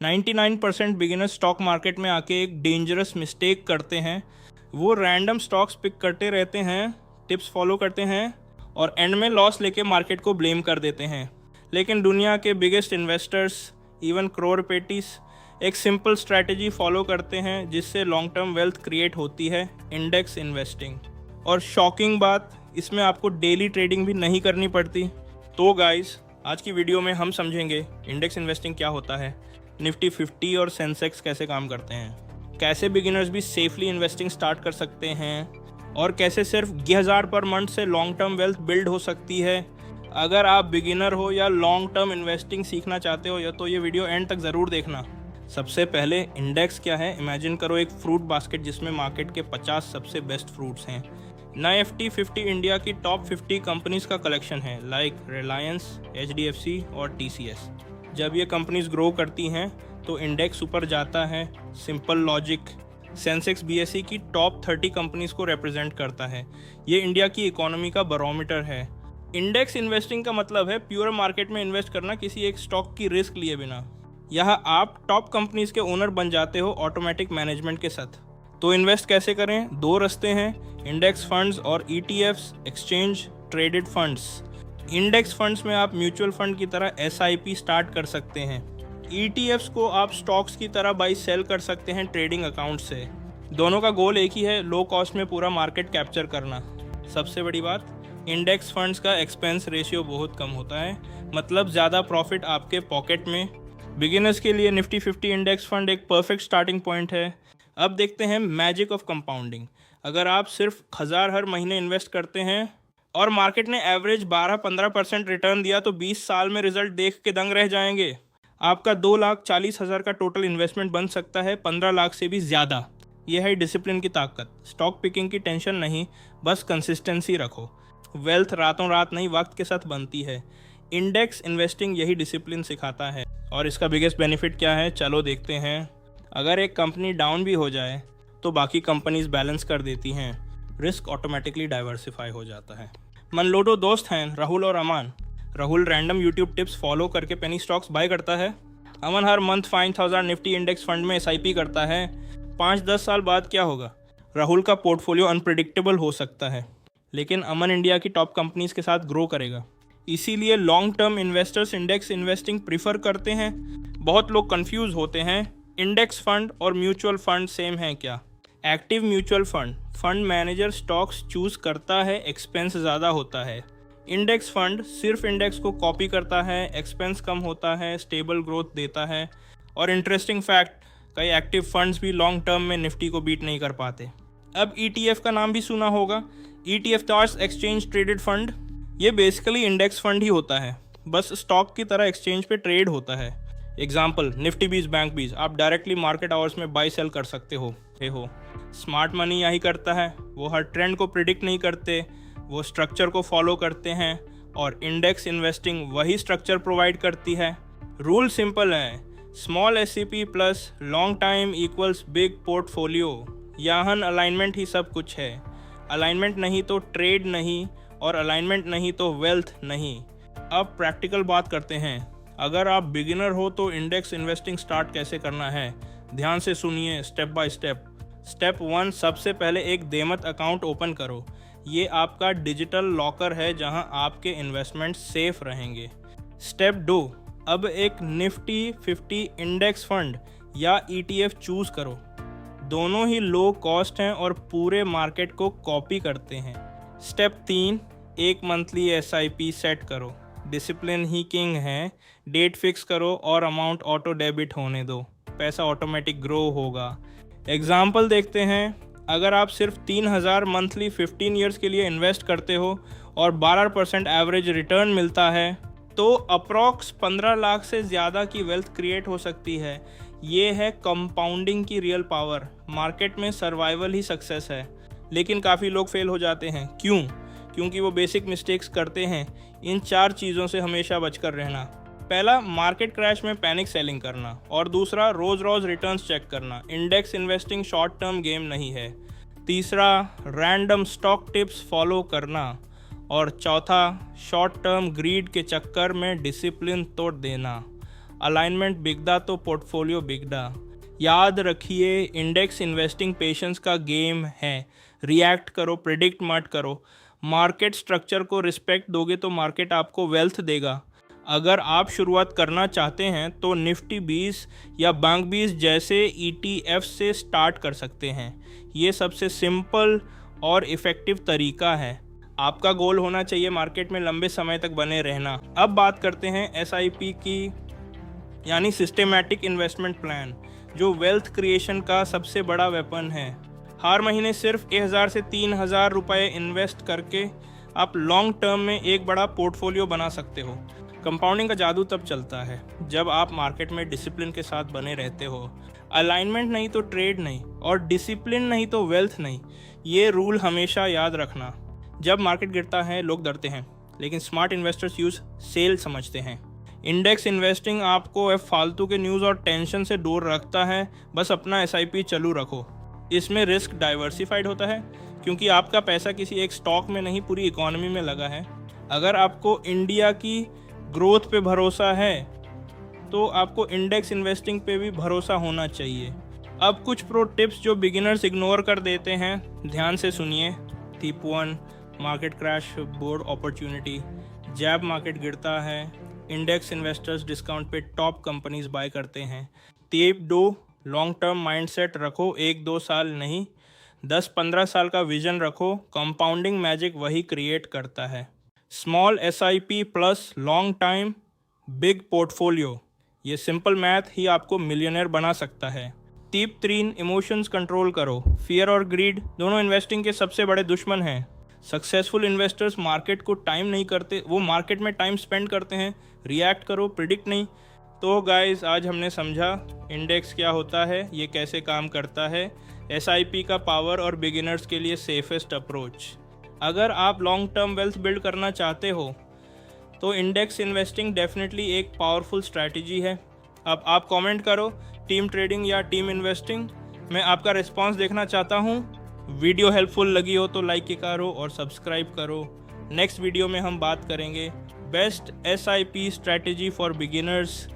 99% beginner stock market में आके एक डेंजरस मिस्टेक करते हैं। वो रैंडम स्टॉक्स पिक करते रहते हैं, टिप्स फॉलो करते हैं और एंड में लॉस लेके मार्केट को ब्लेम कर देते हैं। लेकिन दुनिया के बिगेस्ट इन्वेस्टर्स, इवन करोड़पतिस, एक सिंपल स्ट्रैटेजी फॉलो करते हैं जिससे लॉन्ग टर्म वेल्थ क्रिएट होती है, इंडेक्स इन्वेस्टिंग। और शॉकिंग बात, इसमें आपको डेली ट्रेडिंग भी नहीं करनी पड़ती। तो गाइस, आज की वीडियो में हम समझेंगे इंडेक्स इन्वेस्टिंग क्या होता है, निफ्टी 50 और सेंसेक्स कैसे काम करते हैं, कैसे बिगिनर्स भी सेफली इन्वेस्टिंग स्टार्ट कर सकते हैं और कैसे सिर्फ 1000 पर मंथ से लॉन्ग टर्म वेल्थ बिल्ड हो सकती है। अगर आप बिगिनर हो या लॉन्ग टर्म इन्वेस्टिंग सीखना चाहते हो या तो ये वीडियो एंड तक ज़रूर देखना। सबसे पहले इंडेक्स क्या है, इमेजिन करो एक फ्रूट बास्केट जिसमें मार्केट के 50 सबसे बेस्ट फ्रूट्स हैं। निफ्टी 50 इंडिया की टॉप 50 कंपनीज का कलेक्शन है, लाइक रिलायंस, HDFC और TCS। जब ये कंपनीज ग्रो करती हैं तो इंडेक्स ऊपर जाता है। Simple logic. सेंसेक्स BSE की टॉप 30 कंपनीज को रिप्रेजेंट करता है। ये इंडिया की इकोनॉमी का बैरोमीटर है। इंडेक्स इन्वेस्टिंग का मतलब है प्योर मार्केट में इन्वेस्ट करना किसी एक स्टॉक की रिस्क लिए बिना। यहाँ आप टॉप कंपनीज के ओनर बन जाते हो ऑटोमेटिक मैनेजमेंट के साथ। तो इन्वेस्ट कैसे करें? दो रास्ते हैं, इंडेक्स फंड्स और ETFs, exchange traded funds. Index funds में आप म्यूचुअल फंड की तरह SIP स्टार्ट कर सकते हैं। ETFs को आप स्टॉक्स की तरह बाई सेल कर सकते हैं ट्रेडिंग अकाउंट से। दोनों का गोल एक ही है, लो कॉस्ट में पूरा मार्केट कैप्चर करना। सबसे बड़ी बात, इंडेक्स फंड्स का एक्सपेंस रेशियो बहुत कम होता है, मतलब ज़्यादा प्रॉफिट आपके पॉकेट में। बिगिनर्स के लिए निफ्टी 50 इंडेक्स फंड एक परफेक्ट स्टार्टिंग पॉइंट है। अब देखते हैं मैजिक ऑफ कंपाउंडिंग। अगर आप सिर्फ 1000 हर महीने इन्वेस्ट करते हैं और मार्केट ने एवरेज 12-15% रिटर्न दिया तो 20 साल में रिजल्ट देख के दंग रह जाएंगे। आपका 2,40,000 का टोटल इन्वेस्टमेंट बन सकता है 15 लाख से भी ज़्यादा। यह है डिसिप्लिन की ताकत। स्टॉक पिकिंग की टेंशन नहीं, बस कंसिस्टेंसी रखो। वेल्थ रातों रात नहीं, वक्त के साथ बनती है। इंडेक्स इन्वेस्टिंग यही डिसिप्लिन सिखाता है। और इसका बिगेस्ट बेनिफिट क्या है, चलो देखते हैं। अगर एक कंपनी डाउन भी हो जाए तो बाकी कंपनीज बैलेंस कर देती हैं, रिस्क ऑटोमेटिकली डाइवर्सिफाई हो जाता है। मन लो दो दोस्त हैं, राहुल और Aman. Rahul random YouTube tips follow करके पेनी स्टॉक्स बाय करता है। अमन हर मंथ 5000 निफ्टी इंडेक्स फंड में SIP करता है। 5-10 साल बाद क्या होगा? राहुल का पोर्टफोलियो अनप्रिडिक्टेबल हो सकता है, लेकिन अमन इंडिया की टॉप कंपनीज के साथ ग्रो करेगा। इसीलिए long term investors index investing prefer करते हैं। बहुत लोग कंफ्यूज होते हैं, इंडेक्स फंड और म्यूचुअल फंड सेम है क्या? Active mutual fund manager stocks choose करता है, एक्सपेंस ज़्यादा होता है। इंडेक्स फंड सिर्फ इंडेक्स को कॉपी करता है, एक्सपेंस कम होता है, स्टेबल ग्रोथ देता है। और इंटरेस्टिंग फैक्ट, कई एक्टिव फंड्स भी लॉन्ग टर्म में निफ्टी को बीट नहीं कर पाते। अब ETF का नाम भी सुना होगा, ETF torques exchange traded fund. ये बेसिकली इंडेक्स फंड ही होता है, बस स्टॉक की तरह एक्सचेंज पे ट्रेड होता है। एग्जाम्पल, निफ्टी 20 बैंक 20 आप डायरेक्टली मार्केट आवर्स में बाई सेल कर सकते हो। स्मार्ट मनी यही करता है, वो हर ट्रेंड को प्रिडिक्ट नहीं करते, वो स्ट्रक्चर को फॉलो करते हैं और इंडेक्स इन्वेस्टिंग वही स्ट्रक्चर प्रोवाइड करती है। रूल सिंपल है, small SIP plus long time equals big portfolio. यहाँ अलाइनमेंट ही सब कुछ है। अलाइनमेंट नहीं तो ट्रेड नहीं, और अलाइनमेंट नहीं तो वेल्थ नहीं। अब प्रैक्टिकल बात करते हैं। अगर आप बिगिनर हो तो इंडेक्स इन्वेस्टिंग स्टार्ट कैसे करना है, ध्यान से सुनिए स्टेप बाय स्टेप। स्टेप 1, सबसे पहले एक देमत अकाउंट ओपन करो। ये आपका डिजिटल लॉकर है जहां आपके इन्वेस्टमेंट सेफ रहेंगे। स्टेप 2, अब एक निफ्टी 50 इंडेक्स फंड या ETF चूज करो। दोनों ही लो कॉस्ट हैं और पूरे मार्केट को कॉपी करते हैं। स्टेप 3, एक मंथली SIP सेट करो। डिसिप्लिन ही किंग है। डेट फिक्स करो और अमाउंट ऑटो डेबिट होने दो, पैसा ऑटोमेटिक ग्रो होगा। एग्जाम्पल देखते हैं। अगर आप सिर्फ 3000 मंथली 15 ईयर्स के लिए इन्वेस्ट करते हो और 12% एवरेज रिटर्न मिलता है तो अप्रॉक्स 15 लाख से ज़्यादा की वेल्थ क्रिएट हो सकती है। ये है कंपाउंडिंग की रियल पावर। मार्केट में सर्वाइवल ही सक्सेस है, लेकिन काफ़ी लोग फेल हो जाते हैं। क्यों? क्योंकि वो बेसिक मिस्टेक्स करते हैं। इन 4 चीज़ों से हमेशा बचकर रहना। पहला, मार्केट क्रैश में पैनिक सेलिंग करना, और दूसरा, रोज़ रिटर्न्स चेक करना। Index investing short term game नहीं है। तीसरा, रैंडम स्टॉक टिप्स फॉलो करना, और चौथा, शॉर्ट टर्म ग्रीड के चक्कर में डिसिप्लिन तोड़ देना। अलाइनमेंट बिगड़ा तो पोर्टफोलियो बिगड़ा। याद रखिए, इंडेक्स इन्वेस्टिंग पेशेंस का गेम है। रिएक्ट करो, प्रिडिक्ट मत करो। मार्केट स्ट्रक्चर को रिस्पेक्ट दोगे तो मार्केट आपको वेल्थ देगा। अगर आप शुरुआत करना चाहते हैं तो निफ्टी 20 या बैंक 20 जैसे ETF से स्टार्ट कर सकते हैं। ये सबसे सिंपल और इफ़ेक्टिव तरीका है। आपका गोल होना चाहिए मार्केट में लंबे समय तक बने रहना। अब बात करते हैं SIP की, यानी सिस्टेमैटिक इन्वेस्टमेंट प्लान, जो वेल्थ क्रिएशन का सबसे बड़ा वेपन है। हर महीने सिर्फ 1000 से 3000 रुपये इन्वेस्ट करके आप लॉन्ग टर्म में एक बड़ा पोर्टफोलियो बना सकते हो। कंपाउंडिंग का जादू तब चलता है जब आप मार्केट में डिसिप्लिन के साथ बने रहते हो। अलाइनमेंट नहीं तो ट्रेड नहीं, और डिसिप्लिन नहीं तो वेल्थ नहीं। ये रूल हमेशा याद रखना। जब मार्केट गिरता है लोग डरते हैं, लेकिन स्मार्ट इन्वेस्टर्स यूज़ सेल समझते हैं। इंडेक्स इन्वेस्टिंग आपको फालतू के न्यूज़ और टेंशन से दूर रखता है। बस अपना SIP चालू रखो। इसमें रिस्क डाइवर्सिफाइड होता है क्योंकि आपका पैसा किसी एक स्टॉक में नहीं, पूरी इकोनॉमी में लगा है। अगर आपको इंडिया की ग्रोथ पे भरोसा है तो आपको इंडेक्स इन्वेस्टिंग पे भी भरोसा होना चाहिए। अब कुछ प्रो टिप्स जो बिगिनर्स इग्नोर कर देते हैं, ध्यान से सुनिए। Tip 1, market crash board opportunity. जब मार्केट गिरता है, इंडेक्स इन्वेस्टर्स डिस्काउंट पे टॉप कंपनीज बाय करते हैं। टिप 2, लॉन्ग टर्म माइंडसेट रखो, 1-2 साल नहीं, 10-15 साल का विजन रखो। कंपाउंडिंग मैजिक वही क्रिएट करता है। Small SIP plus long time big portfolio, ये सिंपल मैथ ही आपको मिलियनर बना सकता है। टिप 3, इमोशंस कंट्रोल करो। फियर और ग्रीड दोनों इन्वेस्टिंग के सबसे बड़े दुश्मन हैं। सक्सेसफुल इन्वेस्टर्स मार्केट को टाइम नहीं करते, वो मार्केट में टाइम स्पेंड करते हैं। रिएक्ट करो, प्रिडिक्ट नहीं। तो गाइस, आज हमने समझा इंडेक्स क्या होता है, ये कैसे काम करता है, SIP का पावर और बिगिनर्स के लिए सेफेस्ट अप्रोच। अगर आप लॉन्ग टर्म वेल्थ बिल्ड करना चाहते हो तो इंडेक्स इन्वेस्टिंग डेफिनेटली एक पावरफुल स्ट्रैटेजी है। अब आप कमेंट करो, टीम ट्रेडिंग या टीम इन्वेस्टिंग। मैं आपका रिस्पांस देखना चाहता हूँ। वीडियो हेल्पफुल लगी हो तो लाइक करो और सब्सक्राइब करो। नेक्स्ट वीडियो में हम बात करेंगे best SIP strategy for beginners.